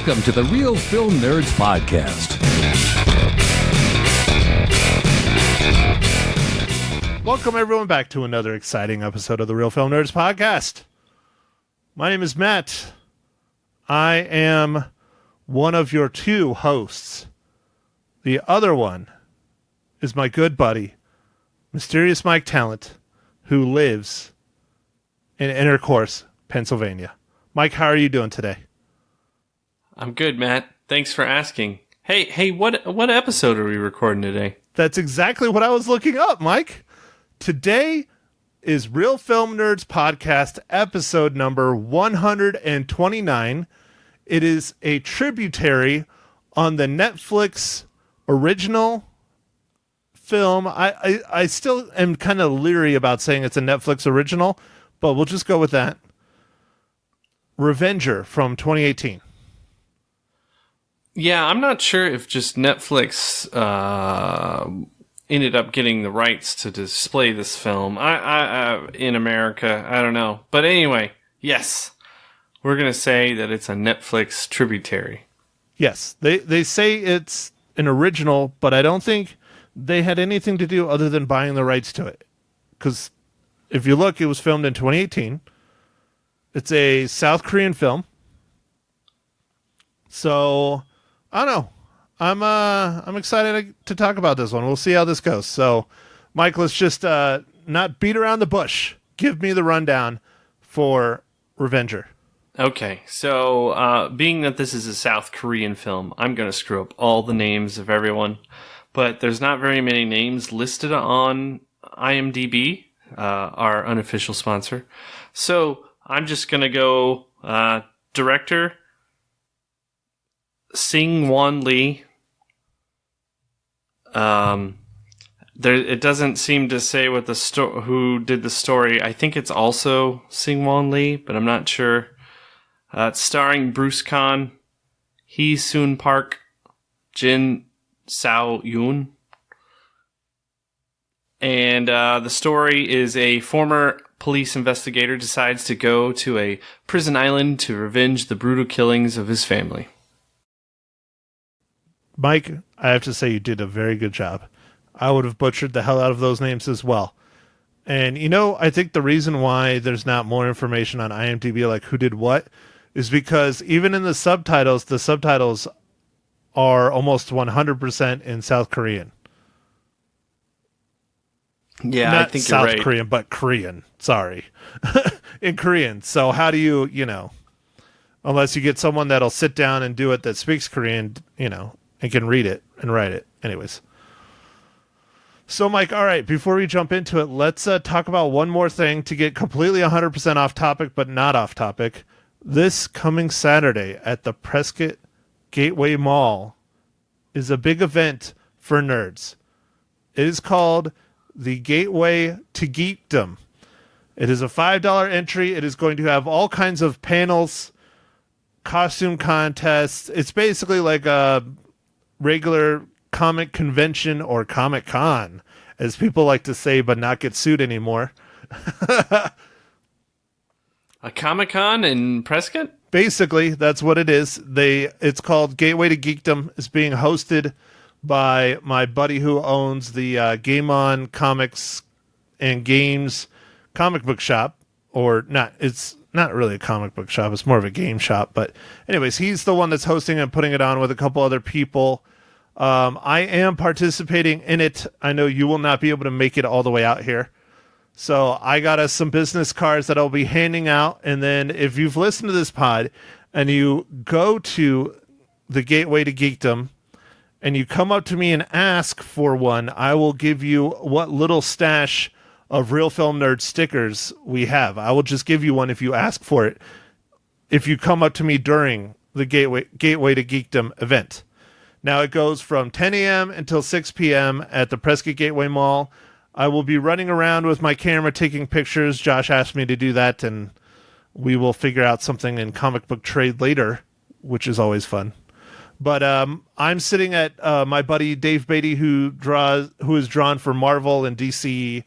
Welcome to the Real Film Nerds Podcast. Welcome everyone back to another exciting episode of the Real Film Nerds Podcast. My name is Matt. I am one of your two hosts. The other one is my good buddy, Mysterious Mike Talent, who lives in Intercourse, Pennsylvania. Mike, how are you doing today? I'm good, Matt. Thanks for asking. Hey, what episode are we recording today? That's exactly what I was looking up, Mike. Today is Real Film Nerds Podcast episode number 129. It is a tributary on the Netflix original film. I still am kind of leery about saying it's a Netflix original, but we'll just go with that. Revenger from 2018. Yeah, I'm not sure if just Netflix ended up getting the rights to display this film I in America. I don't know. But anyway, yes, we're going to say that it's a Netflix tributary. Yes, they say it's an original, but I don't think they had anything to do other than buying the rights to it. Because if you look, it was filmed in 2018. It's a South Korean film. So, I don't know. I'm excited to talk about this one. We'll see how this goes. So, Mike, let's just not beat around the bush. Give me the rundown for Revenger. Okay, so being that this is a South Korean film, I'm going to screw up all the names of everyone. But there's not very many names listed on IMDb, our unofficial sponsor. So I'm just going to go director Sing-won Lee. It doesn't seem to say what who did the story. I think it's also Sing-won Lee, but I'm not sure. It's starring Bruce Kahn, Hee Soon Park, Jin Sao Yoon. And the story is a former police investigator decides to go to a prison island to revenge the brutal killings of his family. Mike, I have to say you did a very good job. I would have butchered the hell out of those names as well. And, I think the reason why there's not more information on IMDb, like who did what, is because even in the subtitles are almost 100% in South Korean. Yeah, not I think South you're right. Korean, but Korean. Sorry. In Korean. So how do you, unless you get someone that'll sit down and do it that speaks Korean, and can read it and write it. Anyways. So, Mike, all right, before we jump into it, let's talk about one more thing to get completely 100% off topic, but not off topic. This coming Saturday at the Prescott Gateway Mall is a big event for nerds. It is called the Gateway to Geekdom. It is a $5 entry. It is going to have all kinds of panels, costume contests. It's basically like a regular comic convention or Comic-Con, as people like to say, but not get sued anymore. A Comic-Con in Prescott? Basically, that's what it is. It's called Gateway to Geekdom. It's being hosted by my buddy who owns the Game On Comics and Games comic book shop. Or not, it's not really a comic book shop. It's more of a game shop. But anyways, he's the one that's hosting and putting it on with a couple other people. I am participating in it. I know you will not be able to make it all the way out here. So I got us some business cards that I'll be handing out. And then if you've listened to this pod and you go to the Gateway to Geekdom and you come up to me and ask for one, I will give you what little stash of Real Film Nerd stickers we have. I will just give you one if you ask for it. If you come up to me during the Gateway to Geekdom event. Now it goes from 10 a.m. until 6 p.m. at the Prescott Gateway Mall. I will be running around with my camera taking pictures. Josh asked me to do that, and we will figure out something in comic book trade later, which is always fun. But I'm sitting at my buddy Dave Beatty, who is drawn for Marvel and DC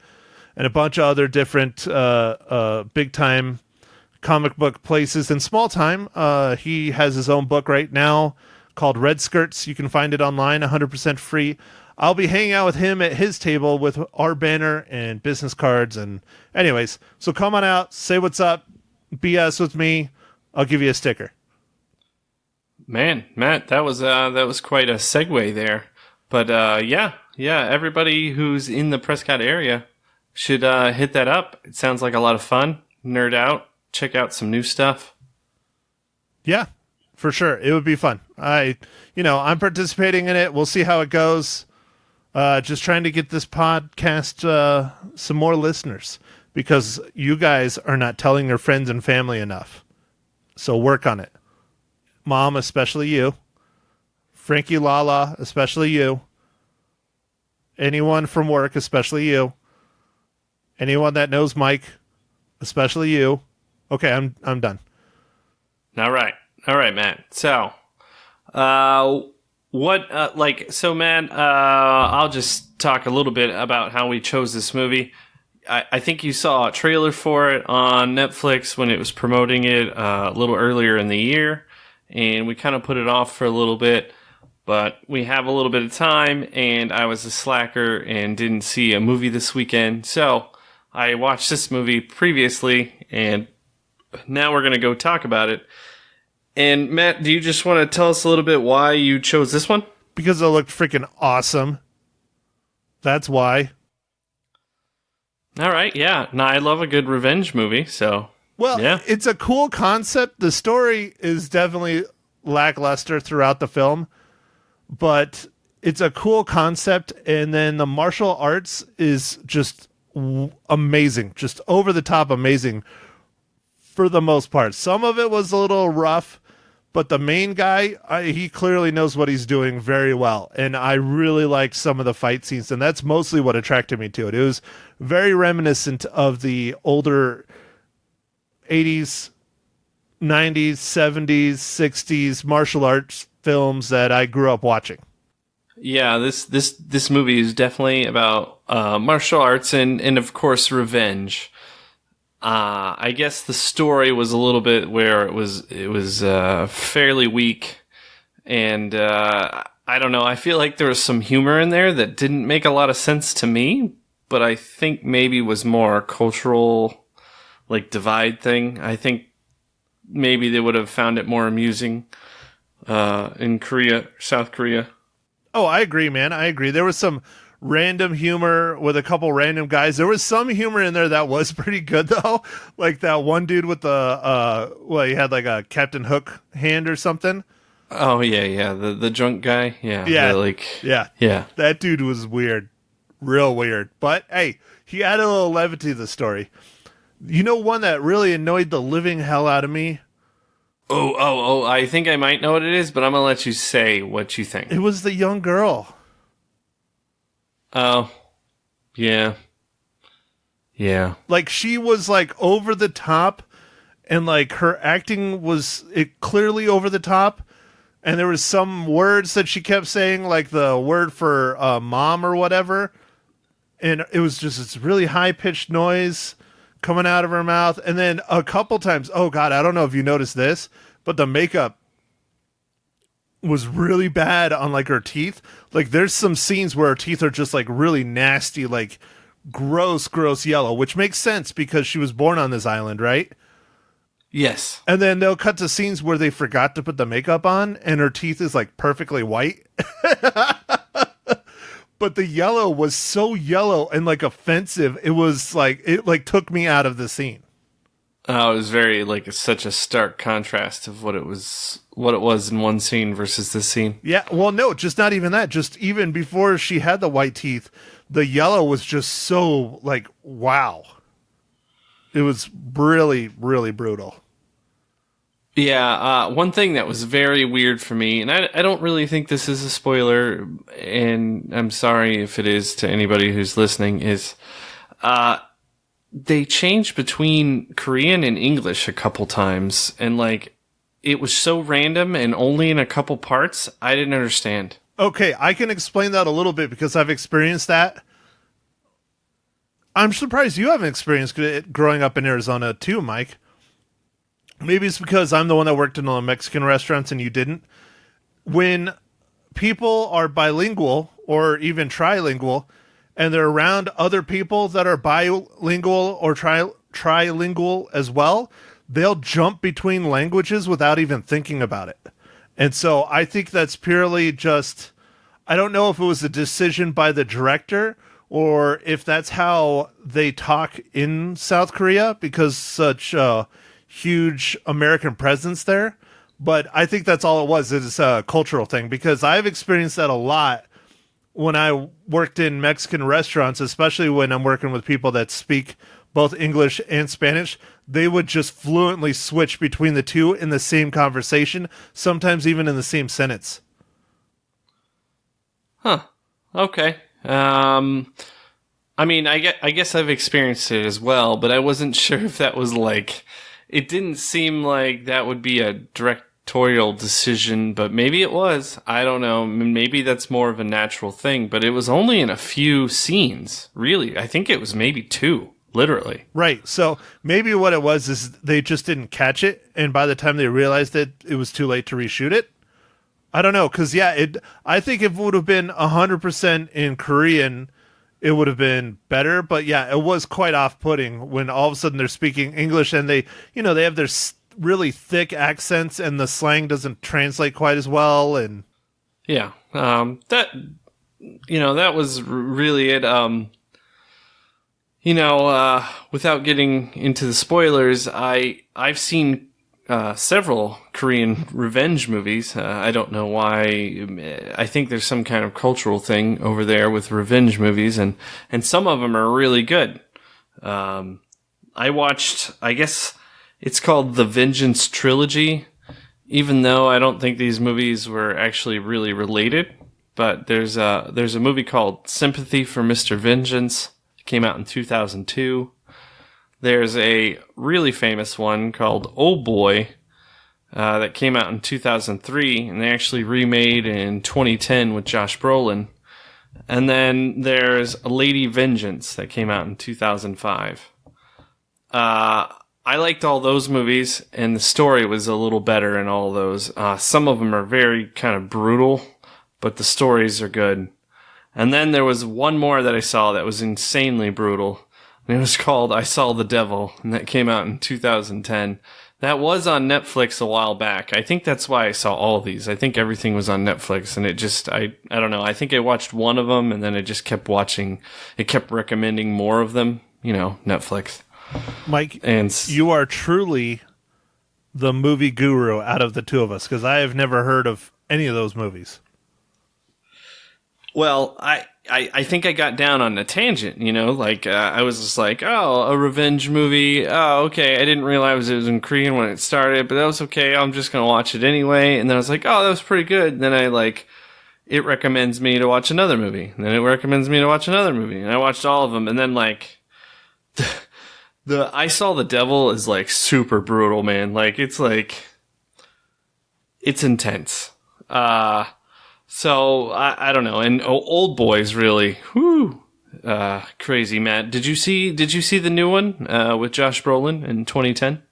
and a bunch of other different big-time comic book places in small time. He has his own book right now called Red Skirts. You can find it online, 100% free. I'll be hanging out with him at his table with our banner and business cards. And anyways, so come on out, say what's up, BS with me. I'll give you a sticker. Man, Matt, that was quite a segue there. But yeah, everybody who's in the Prescott area should hit that up. It sounds like a lot of fun. Nerd out, check out some new stuff. Yeah, for sure. It would be fun. I'm participating in it. We'll see how it goes. Just trying to get this podcast some more listeners because you guys are not telling your friends and family enough. So work on it. Mom, especially you. Frankie Lala, especially you. Anyone from work, especially you. Anyone that knows Mike, especially you. Okay, I'm done. All right, Matt. So, Matt, I'll just talk a little bit about how we chose this movie. I think you saw a trailer for it on Netflix when it was promoting it a little earlier in the year, and we kind of put it off for a little bit, but we have a little bit of time, and I was a slacker and didn't see a movie this weekend, so I watched this movie previously, and now we're going to go talk about it. And Matt, do you just want to tell us a little bit why you chose this one? Because it looked freaking awesome. That's why. All right, yeah. Now, I love a good revenge movie, so... Well, yeah. It's a cool concept. The story is definitely lackluster throughout the film, but it's a cool concept, and then the martial arts is just amazing. Just over-the-top amazing for the most part. Some of it was a little rough, but the main guy, he clearly knows what he's doing very well. And I really liked some of the fight scenes, and that's mostly what attracted me to it. It was very reminiscent of the older 80s, 90s, 70s, 60s martial arts films that I grew up watching. Yeah, this movie is definitely about martial arts and of course, revenge. I guess the story was a little bit where it was fairly weak, and I don't know. I feel like there was some humor in there that didn't make a lot of sense to me, but I think maybe was more a cultural divide thing. I think maybe they would have found it more amusing in Korea, South Korea. Oh, I agree, man. I agree. There was some random humor with a couple random guys. There was some humor in there that was pretty good, though. Like that one dude with the, he had like a Captain Hook hand or something. Oh, yeah. The drunk guy. Yeah. Yeah. That dude was weird. Real weird. But, hey, he added a little levity to the story. You know one that really annoyed the living hell out of me? Oh, I think I might know what it is, but I'm going to let you say what you think. It was the young girl. Oh, yeah. Yeah. Like, she was, over the top, and, her acting was clearly over the top, and there was some words that she kept saying, like the word for mom or whatever, and it was just this really high-pitched noise coming out of her mouth, and then a couple times, oh God, I don't know if you noticed this, but the makeup was really bad on her teeth. There's some scenes where her teeth are just really nasty, gross yellow, which makes sense because she was born on this island, right? Yes. And then they'll cut to scenes where they forgot to put the makeup on and her teeth is perfectly white. But the yellow was so yellow and offensive. It was it took me out of the scene. Oh, it was very such a stark contrast of what it was in one scene versus this scene. Yeah, well, no, just not even that. Just even before she had the white teeth, the yellow was just so wow. It was really, really brutal. Yeah, one thing that was very weird for me, and I don't really think this is a spoiler, and I'm sorry if it is to anybody who's listening, is they changed between Korean and English a couple times, and it was so random and only in a couple parts, I didn't understand. Okay, I can explain that a little bit because I've experienced that. I'm surprised you haven't experienced it growing up in Arizona too, Mike. maybe it's because I'm the one that worked in all the Mexican restaurants and you didn't. When people are bilingual or even trilingual and they're around other people that are bilingual or trilingual as well, they'll jump between languages without even thinking about it. And so I think that's purely just, I don't know if it was a decision by the director or if that's how they talk in South Korea because such a huge American presence there. But I think that's all it was. It's a cultural thing because I've experienced that a lot when I worked in Mexican restaurants, especially when I'm working with people that speak both English and Spanish. They would just fluently switch between the two in the same conversation, sometimes even in the same sentence. Huh. Okay. I mean, I guess I've experienced it as well, but I wasn't sure if that was like, it didn't seem like that would be a directorial decision, but maybe it was. I don't know. Maybe that's more of a natural thing, but it was only in a few scenes, really. I think it was maybe 2, literally. Right. So maybe what it was is they just didn't catch it, and by the time they realized it, it was too late to reshoot it. I don't know, because I think if it would have been 100% in Korean, it would have been better. But yeah, it was quite off-putting when all of a sudden they're speaking English and they have their really thick accents and the slang doesn't translate quite as well. And yeah, that was really it. Without getting into the spoilers, I've seen several Korean revenge movies. I don't know why. I think there's some kind of cultural thing over there with revenge movies, and some of them are really good. I watched, I guess it's called the Vengeance Trilogy, even though I don't think these movies were actually really related. But there's a movie called Sympathy for Mr. Vengeance. It came out in 2002. There's a really famous one called Old Boy that came out in 2003, and they actually remade in 2010 with Josh Brolin. And then there's Lady Vengeance that came out in 2005. I liked all those movies, and the story was a little better in all those. Some of them are very kind of brutal, but the stories are good. And then there was one more that I saw that was insanely brutal. And it was called I Saw the Devil, and that came out in 2010. That was on Netflix a while back. I think that's why I saw all of these. I think everything was on Netflix, and it just, I don't know. I think I watched one of them, and then I just kept watching. It kept recommending more of them, Netflix. Mike, and you are truly the movie guru out of the two of us, because I have never heard of any of those movies. Well, I think I got down on a tangent, I was just like, oh, a revenge movie. Oh, okay. I didn't realize it was in Korean when it started, but that was okay. I'm just going to watch it anyway. And then I was like, oh, that was pretty good. And then it recommends me to watch another movie. And then it recommends me to watch another movie. And I watched all of them. And then the I Saw the Devil is super brutal, man. It's intense. So I don't know, and Old Boy's really crazy, Matt. Did you see the new one with Josh Brolin in 2010?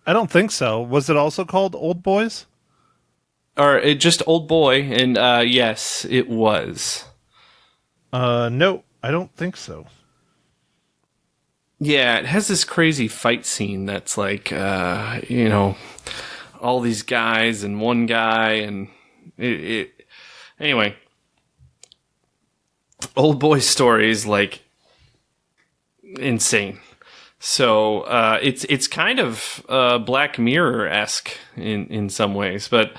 I don't think so. Was it also called Old Boys? Or just Old Boy? And yes, it was. No, I don't think so. Yeah, it has this crazy fight scene that's all these guys and one guy, and it anyway, Old Boy's story is insane. So it's kind of Black Mirror-esque in some ways. But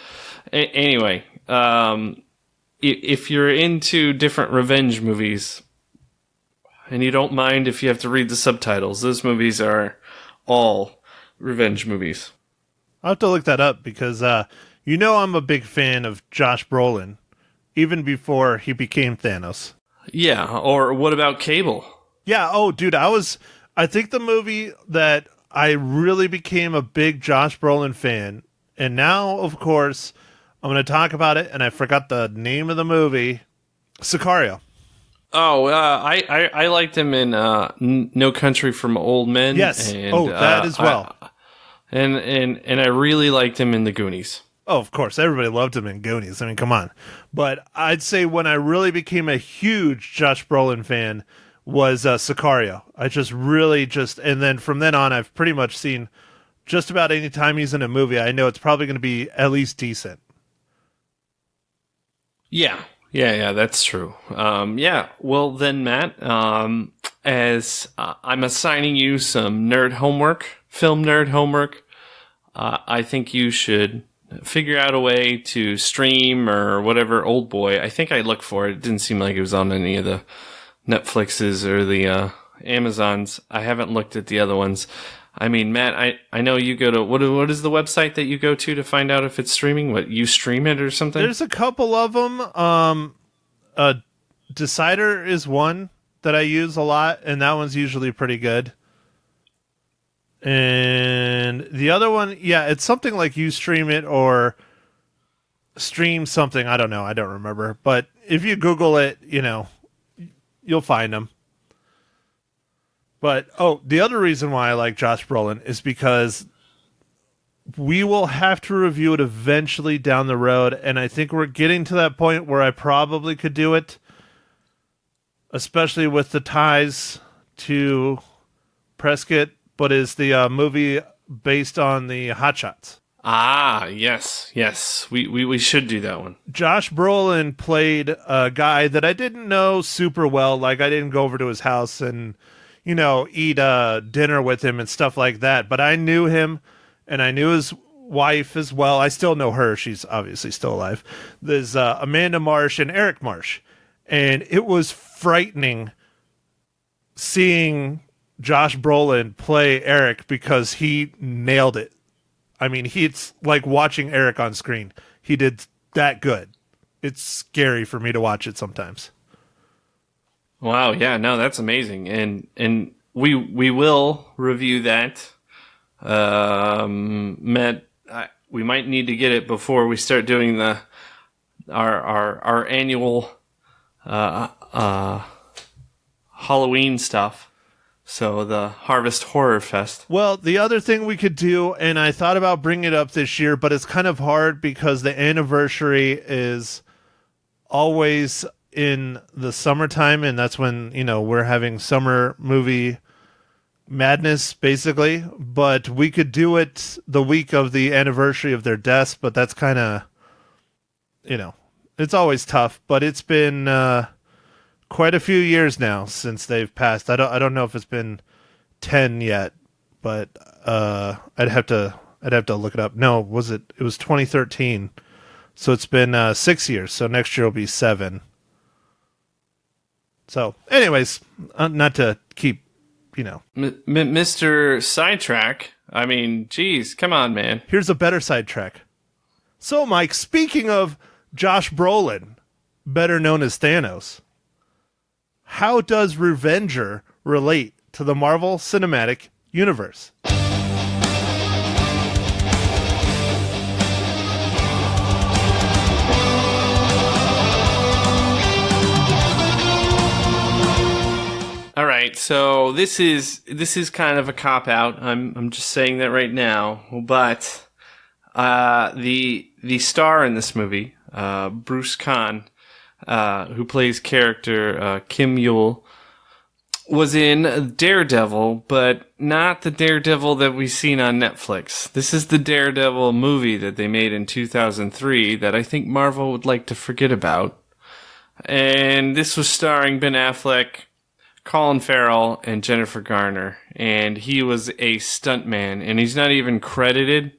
anyway, if you're into different revenge movies and you don't mind if you have to read the subtitles, those movies are all revenge movies. I'll have to look that up because I'm a big fan of Josh Brolin. Even before he became Thanos. Yeah, or what about Cable? Yeah, oh, dude, I think the movie that I really became a big Josh Brolin fan, and now, of course, I'm going to talk about it, and I forgot the name of the movie, Sicario. Oh, I liked him in No Country for Old Men. Yes, and, that as well. and I really liked him in The Goonies. Oh, of course, everybody loved him in Goonies. I mean, come on. But I'd say when I really became a huge Josh Brolin fan was Sicario. I just really and then from then on, I've pretty much seen just about any time he's in a movie, I know it's probably going to be at least decent. Yeah, that's true. Well then, Matt, as I'm assigning you some film nerd homework, I think you should figure out a way to stream or whatever Old Boy. I think I looked for it. It didn't seem like it was on any of the Netflixes or the Amazons. I haven't looked at the other ones. I mean, Matt, I know you go to, what is the website that you go to find out if it's streaming? What, you stream it or something? There's a couple of them. Decider is one that I use a lot, and that one's usually pretty good. And the other one, yeah, it's something like you stream it or stream something. I don't know. I don't remember. But if you Google it, you'll find them. But, the other reason why I like Josh Brolin is because we will have to review it eventually down the road, and I think we're getting to that point where I probably could do it, especially with the ties to Prescott, but is the movie based on the Hot Shots. Ah, yes. We should do that one. Josh Brolin played a guy that I didn't know super well. Like, I didn't go over to his house and eat dinner with him and stuff like that. But I knew him, and I knew his wife as well. I still know her. She's obviously still alive. There's Amanda Marsh and Eric Marsh. And it was frightening seeing Josh Brolin play Eric because he nailed it. I mean, it's like watching Eric on screen. He did that good. It's scary for me to watch it sometimes. Wow, yeah, no, that's amazing, and we will review that. Matt, we might need to get it before we start doing our annual Halloween stuff. So the Harvest Horror Fest. Well, the other thing we could do, and I thought about bringing it up this year, but it's kind of hard because the anniversary is always in the summertime, and that's when, we're having summer movie madness, basically. But we could do it the week of the anniversary of their deaths, but that's kind of, it's always tough. But it's been quite a few years now since they've passed. I don't know if it's been 10 yet, but I'd have to look it up. No, it was 2013. So it's been 6 years. So next year will be 7. So anyways, not to keep, Mr. Sidetrack. I mean, geez, come on, man. Here's a better sidetrack. So, Mike, speaking of Josh Brolin, better known as Thanos, how does Revenger relate to the Marvel Cinematic Universe? All right, so this is kind of a cop out. I'm just saying that right now, but the star in this movie, Bruce Kahn, who plays character Kim Yule, was in Daredevil, but not the Daredevil that we've seen on Netflix. This is the Daredevil movie that they made in 2003 that I think Marvel would like to forget about. And this was starring Ben Affleck, Colin Farrell, and Jennifer Garner. And he was a stuntman, and he's not even credited,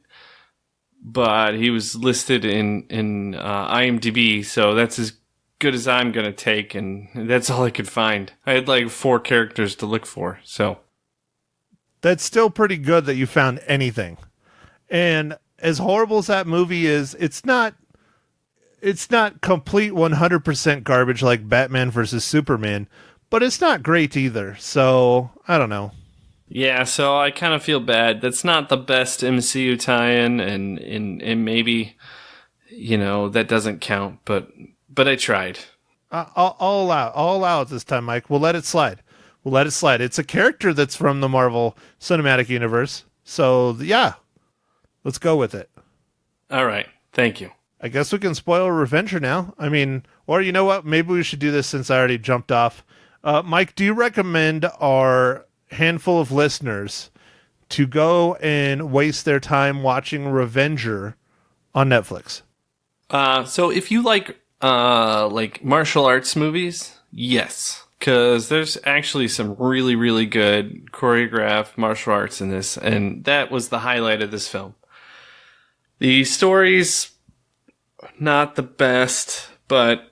but he was listed in IMDb, so that's as good as I'm going to take, and that's all I could find. I had like 4 characters to look for, so. That's still pretty good that you found anything. And as horrible as that movie is, it's not complete 100% garbage like Batman versus Superman, but it's not great either. So, I don't know. Yeah, so I kind of feel bad. That's not the best MCU tie-in, and maybe, that doesn't count, but I tried. I'll allow it this time, Mike. We'll let it slide. It's a character that's from the Marvel Cinematic Universe. So, yeah, Let's go with it. All right. Thank you. I guess we can spoil Revenger now. I mean, or you know what? Maybe we should do this since I already jumped off. Mike, do you recommend our handful of listeners to go and waste their time watching Revenger on Netflix? So if you like martial arts movies, yes, because there's actually some really, really good choreographed martial arts in this, and that was the highlight of this film. The story's not the best, but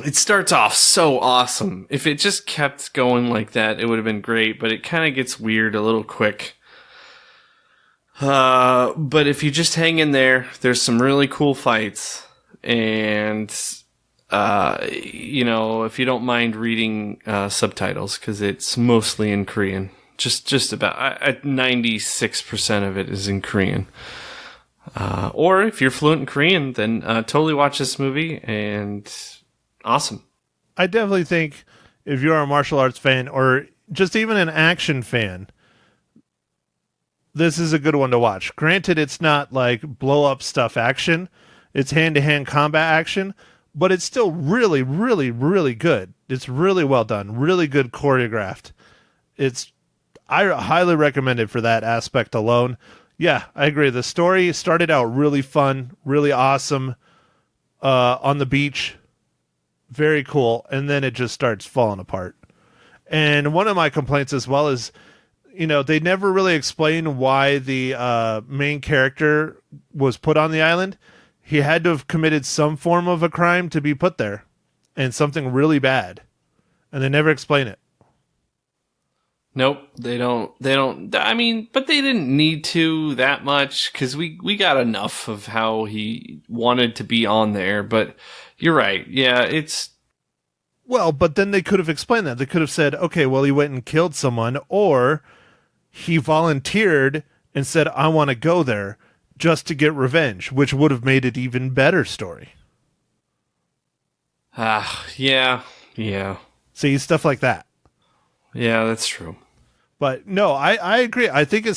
it starts off so awesome. If it just kept going like that, it would have been great, but it kind of gets weird a little quick. But if you just hang in there, there's some really cool fights, and if you don't mind reading subtitles, because it's mostly in Korean, just about 96% of it is in Korean. Or if you're fluent in Korean, then totally watch this movie, and awesome. I definitely think if you're a martial arts fan or just even an action fan, this is a good one to watch. Granted, it's not like blow-up stuff action. It's hand-to-hand combat action, but it's still really, really, really good. It's really well done, really good choreographed. I highly recommend it for that aspect alone. Yeah, I agree. The story started out really fun, really awesome, on the beach. Very cool. And then it just starts falling apart. And one of my complaints as well is, they never really explain why the main character was put on the island. He had to have committed some form of a crime to be put there, and something really bad. And they never explain it. Nope, they don't. I mean, but they didn't need to that much, because we got enough of how he wanted to be on there. But you're right. Yeah, it's... Well, but then they could have explained that. They could have said, okay, well, he went and killed someone, or he volunteered and said, I want to go there just to get revenge, which would have made it even better story. Yeah. See, stuff like that. Yeah, that's true. But no, I agree. I think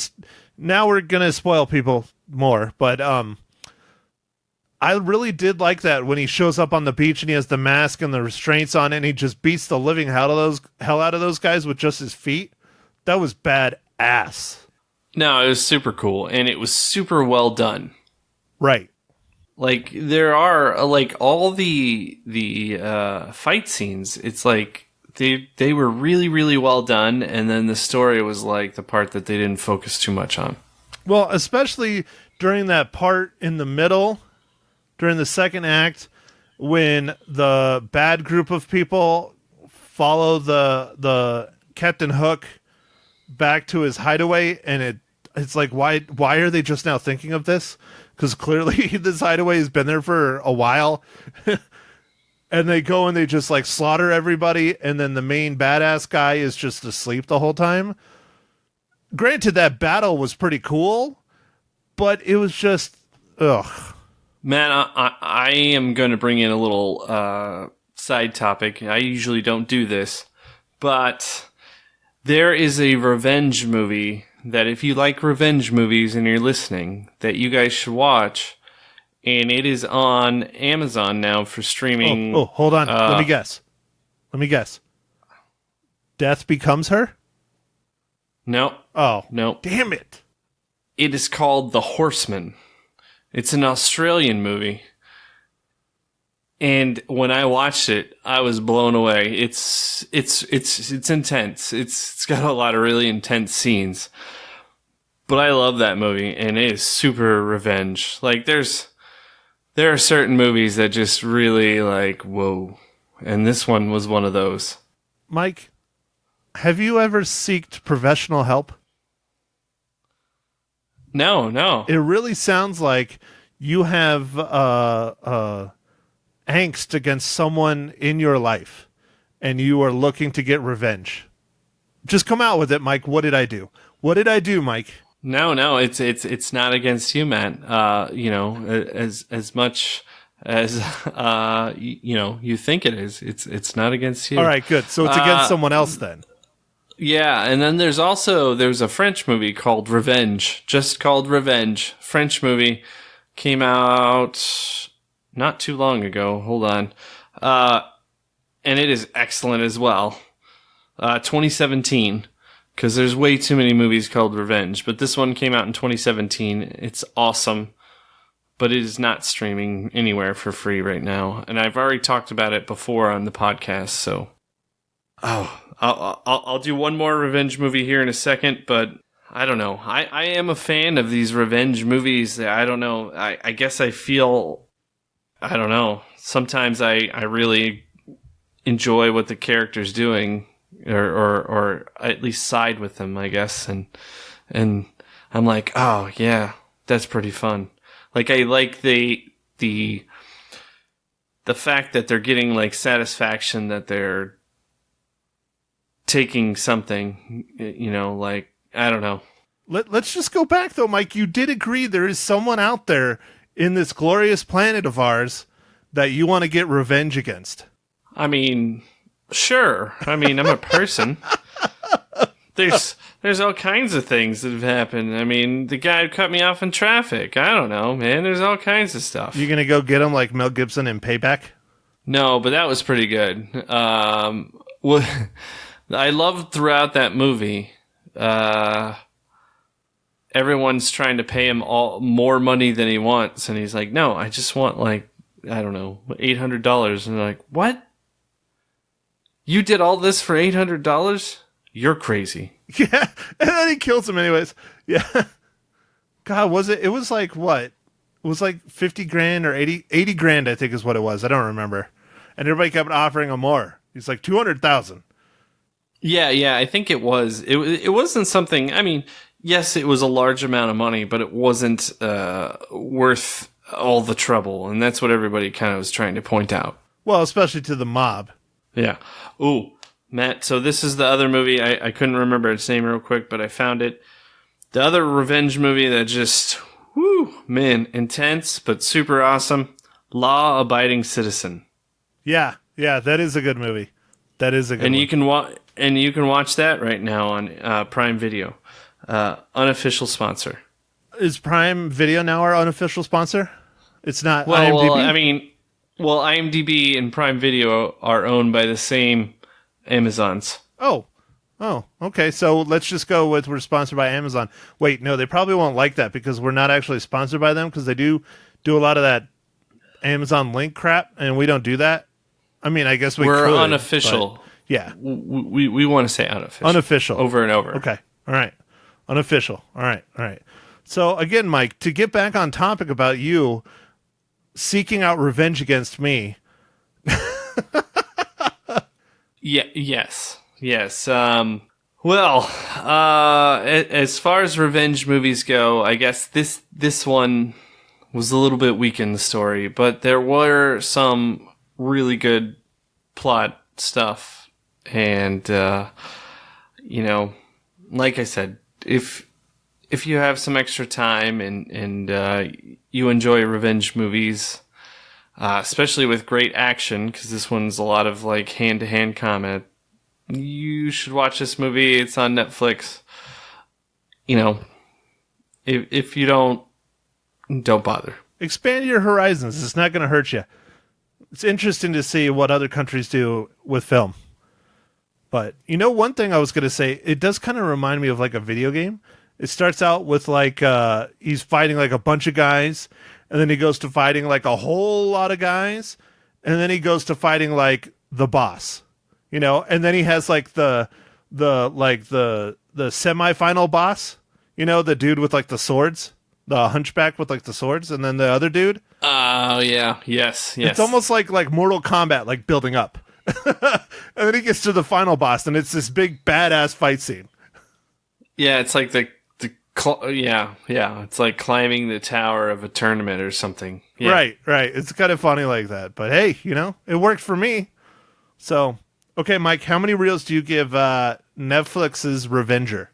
now we're going to spoil people more, but I really did like that when he shows up on the beach and he has the mask and the restraints on and he just beats the living hell out of those guys with just his feet. That was badass. No, it was super cool, and it was super well done. Right. Like, there are, all the fight scenes, it's like, they were really, really well done, and then the story was, the part that they didn't focus too much on. Well, especially during that part in the middle, during the second act, when the bad group of people follow the Captain Hook back to his hideaway, and it's like, why are they just now thinking of this? Because clearly this hideaway has been there for a while. And they go and they just slaughter everybody, and then the main badass guy is just asleep the whole time. Granted, that battle was pretty cool, but it was just, ugh. Man, I am going to bring in a little side topic. I usually don't do this, but there is a revenge movie that, if you like revenge movies and you're listening, that you guys should watch. And it is on Amazon now for streaming. Oh, hold on. Let me guess. Death Becomes Her? No. Oh. No. Damn it. It is called The Horseman. It's an Australian movie. And when I watched it, I was blown away. It's intense. It's got a lot of really intense scenes. But I love that movie, and it is super revenge. There are certain movies that just really whoa. And this one was one of those. Mike, have you ever sought professional help? No. It really sounds like you have angst against someone in your life, and you are looking to get revenge. Just come out with it, Mike. What did I do? What did I do, Mike? No, it's not against you, man. As much as you think it is, it's not against you. All right, good. So it's against someone else then. Yeah, and then there's a French movie called Revenge, just called Revenge. French movie came out not too long ago. Hold on. And it is excellent as well. 2017, because there's way too many movies called Revenge, but this one came out in 2017. It's awesome, but it is not streaming anywhere for free right now. And I've already talked about it before on the podcast, so I'll do one more revenge movie here in a second, but I don't know. I am a fan of these revenge movies. I don't know. I guess I feel, I don't know. Sometimes I really enjoy what the character's doing, or at least side with them, I guess. And I'm like, oh yeah, that's pretty fun. Like I like the fact that they're getting like satisfaction that they're taking something, like, I don't know. Let's just go back though, Mike. You did agree there is someone out there in this glorious planet of ours that you want to get revenge against. I mean, sure. I mean, I'm a person. There's all kinds of things that have happened. I mean, the guy who cut me off in traffic. I don't know, man. There's all kinds of stuff. You gonna go get him like Mel Gibson in Payback? No, but that was pretty good. What I loved throughout that movie, everyone's trying to pay him more money than he wants, and he's like, "No, I just want like, I don't know, $800." And they're like, "What? You did all this for $800? You're crazy." Yeah, and then he kills him anyways. Yeah. God, was it? It was like what? It was like 50 grand or 80 grand, I think is what it was. I don't remember. And everybody kept offering him more. He's like 200,000. Yeah, I think it was. It wasn't something. I mean, yes, it was a large amount of money, but it wasn't worth all the trouble, and that's what everybody kind of was trying to point out. Well, especially to the mob. Yeah. Ooh, Matt. So this is the other movie. I couldn't remember its name real quick, but I found it. The other revenge movie that just, man, intense but super awesome. Law Abiding Citizen. Yeah, that is a good movie. That is a good. And you can watch that right now on Prime Video. Unofficial sponsor. Is Prime Video now our unofficial sponsor? It's not IMDb? Well, IMDb and Prime Video are owned by the same Amazons. Oh, okay. So let's just go with we're sponsored by Amazon. Wait, no, they probably won't like that because we're not actually sponsored by them because they do a lot of that Amazon link crap, and we don't do that. I mean, I guess we're unofficial. Yeah. We want to say unofficial. Unofficial. Over and over. Okay. All right. Unofficial. All right. So again, Mike, to get back on topic about you seeking out revenge against me. Yes. Well, as far as revenge movies go, I guess this one was a little bit weak in the story, but there were some really good plot stuff. And, like I said, if you have some extra time and you enjoy revenge movies, especially with great action, because this one's a lot of like hand-to-hand combat, you should watch this movie. It's on Netflix. If you don't bother. Expand your horizons. It's not going to hurt you. It's interesting to see what other countries do with film. But, one thing I was going to say, it does kind of remind me of like a video game. It starts out with like, he's fighting like a bunch of guys, and then he goes to fighting like a whole lot of guys, and then he goes to fighting like the boss, and then he has like the semi-final boss, the dude with like the swords, the hunchback with like the swords, and then the other dude. Oh, yeah. Yes. It's almost like Mortal Kombat, like building up. And then he gets to the final boss, and it's this big badass fight scene. Yeah, it's like it's like climbing the tower of a tournament or something. Yeah. Right. It's kind of funny like that, but hey, it worked for me. So, okay, Mike, how many reels do you give Netflix's Revenger?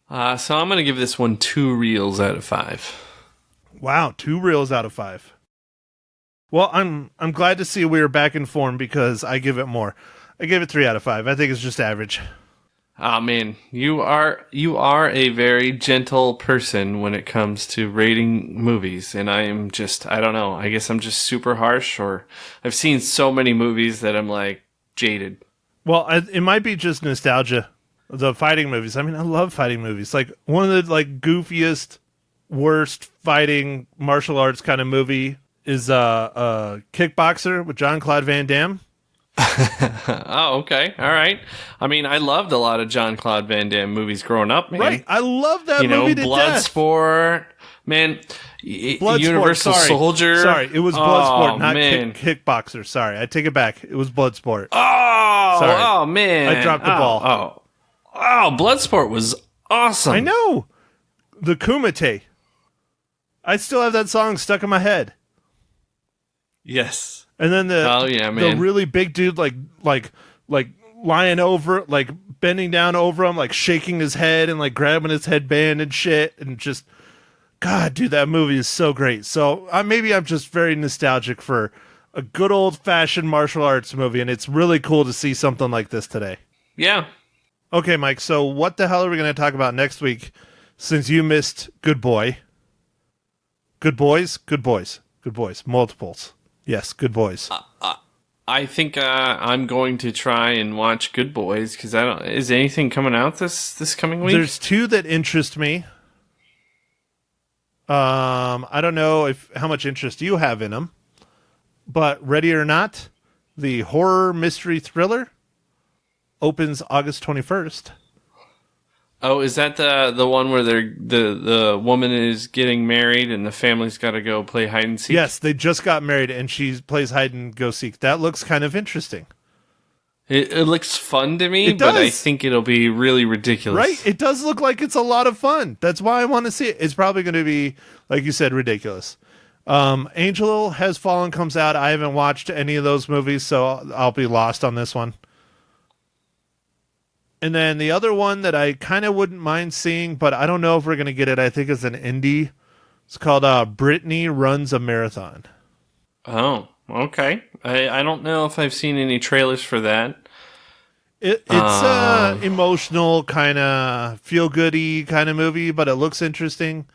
So I'm going to give this one 2 reels out of 5. Wow, 2 reels out of 5. Well, I'm glad to see we are back in form because I give it more. I gave it 3 out of 5. I think it's just average. Oh man, you are a very gentle person when it comes to rating movies, and I don't know. I guess I'm just super harsh, or I've seen so many movies that I'm like jaded. Well, it might be just nostalgia. The fighting movies. I mean, I love fighting movies. Like one of the like goofiest, worst fighting martial arts kind of movie is Kickboxer with Jean-Claude Van Damme. Oh, okay. All right. I mean, I loved a lot of Jean-Claude Van Damme movies growing up, man. Right. I love that movie to death. Bloodsport, man. Universal sorry. Soldier. Sorry, it was Bloodsport, not Kickboxer. Sorry, I take it back. It was Bloodsport. Oh, sorry. Oh, man. I dropped the ball. Oh, Bloodsport was awesome. I know. The Kumite. I still have that song stuck in my head. Yes. And then the really big dude like lying over, like bending down over him, like shaking his head and like grabbing his headband and shit, and just God, dude, that movie is so great. So maybe I'm just very nostalgic for a good old fashioned martial arts movie, and it's really cool to see something like this today. Yeah. Okay, Mike. So what the hell are we going to talk about next week? Since you missed Good Boy, Good Boys, multiples. Yes, Good Boys. I think I'm going to try and watch Good Boys because is anything coming out this coming week? There's two that interest me. I don't know how much interest you have in them, but Ready or Not, the horror mystery thriller, opens August 21st. Oh, is that the one where the woman is getting married and the family's got to go play hide and seek? Yes, they just got married and she plays hide and go seek. That looks kind of interesting. It looks fun to me, it does. But I think it'll be really ridiculous. Right? It does look like it's a lot of fun. That's why I want to see it. It's probably going to be, like you said, ridiculous. Angel Has Fallen comes out. I haven't watched any of those movies, so I'll be lost on this one. And then the other one that I kind of wouldn't mind seeing, but I don't know if we're going to get it. I think it's an indie. It's called Brittany Runs a Marathon. Oh, okay. I don't know if I've seen any trailers for that. It's emotional, kind of feel-goody kind of movie, but it looks interesting.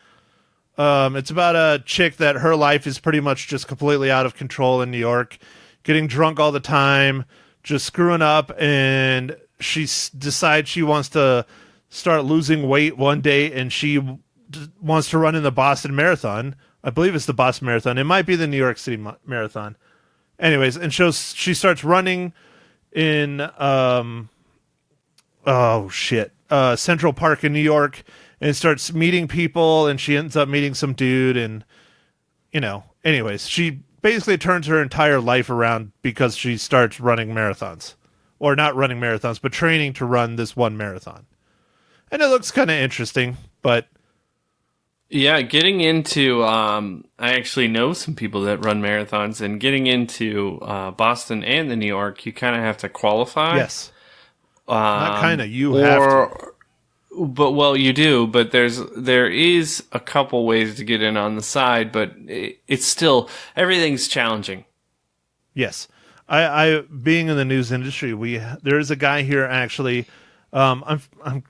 It's about a chick that her life is pretty much just completely out of control in New York, getting drunk all the time, just screwing up, and she decides she wants to start losing weight one day, and she wants to run in the Boston Marathon. I believe it's the Boston Marathon. It might be the New York City Marathon. Anyways, and she starts running in Central Park in New York, and starts meeting people, and she ends up meeting some dude, and anyways, she basically turns her entire life around because she starts running marathons. Or not running marathons, but training to run this one marathon. And it looks kind of interesting, but... Yeah, getting into... I actually know some people that run marathons, and getting into Boston and the New York, you kind of have to qualify. Yes. Not kind of, you have to. But, well, you do, but there is a couple ways to get in on the side, but it's still... Everything's challenging. Yes. I being in the news industry, there is a guy here actually. I'm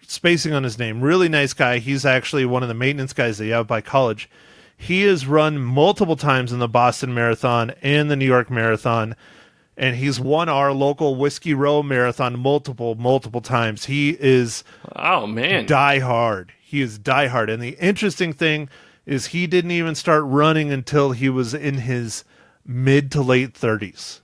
spacing on his name. Really nice guy. He's actually one of the maintenance guys that you have by college. He has run multiple times in the Boston Marathon and the New York Marathon, and he's won our local Whiskey Row Marathon multiple times. He is die hard. He is die hard. And the interesting thing is he didn't even start running until he was in his mid to late 30s.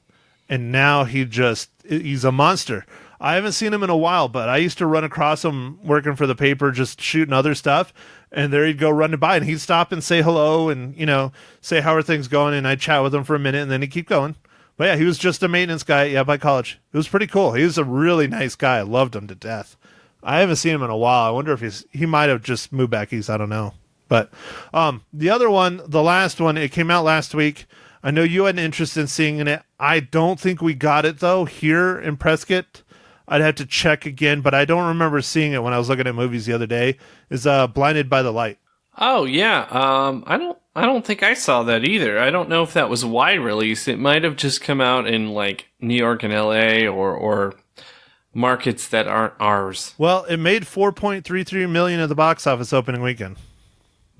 And now he's a monster. I haven't seen him in a while, but I used to run across him working for the paper, just shooting other stuff. And there he'd go running by, and he'd stop and say hello and, say how are things going. And I'd chat with him for a minute, and then he'd keep going. But yeah, he was just a maintenance guy, by college. It was pretty cool. He was a really nice guy. I loved him to death. I haven't seen him in a while. I wonder if he might have just moved back east. I don't know. But the other one, the last one, it came out last week. I know you had an interest in seeing it. I don't think we got it, though, here in Prescott. I'd have to check again, but I don't remember seeing it when I was looking at movies the other day. Is Blinded by the Light. Oh, yeah. I don't think I saw that either. I don't know if that was a wide release. It might have just come out in, like, New York and L.A. or markets that aren't ours. Well, it made $4.33 million at the box office opening weekend.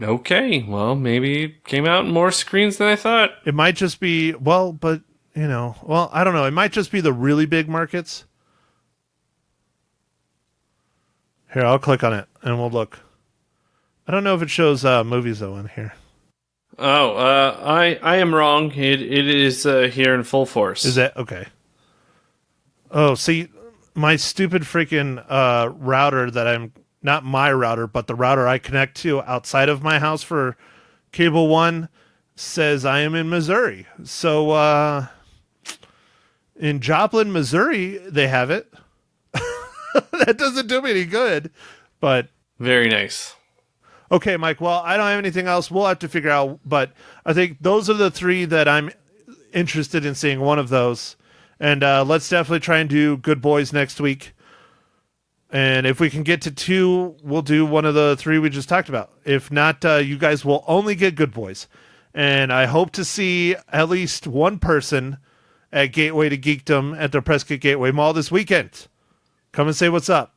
Okay, well, maybe it came out in more screens than I thought. It might just be, I don't know. It might just be the really big markets. Here, I'll click on it and we'll look. I don't know if it shows movies though in here. Oh, I am wrong. It is here in full force. Is that okay? Oh, see, my stupid freaking router that I'm not my router, but the router I connect to outside of my house for Cable One says I am in Missouri. So in Joplin, Missouri, they have it. That doesn't do me any good, but very nice. Okay, Mike. Well, I don't have anything else. We'll have to figure out, but I think those are the three that I'm interested in seeing. One of those, and let's definitely try and do Good Boys next week. And if we can get to 2, we'll do one of the 3 we just talked about. If not, you guys will only get Good Boys. And I hope to see at least one person at Gateway to Geekdom at the Prescott Gateway Mall this weekend. Come and say what's up.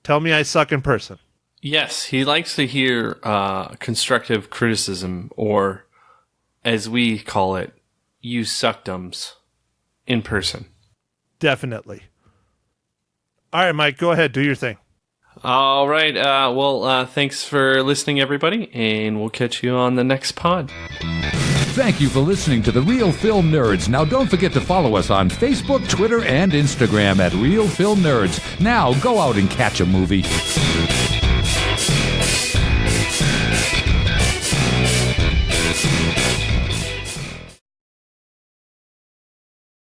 Tell me I suck in person. Yes, he likes to hear constructive criticism, or as we call it, you suckdums, in person. Definitely. All right, Mike, go ahead. Do your thing. All right. Thanks for listening, everybody, and we'll catch you on the next pod. Thank you for listening to The Real Film Nerds. Now, don't forget to follow us on Facebook, Twitter, and Instagram at Real Film Nerds. Now, go out and catch a movie.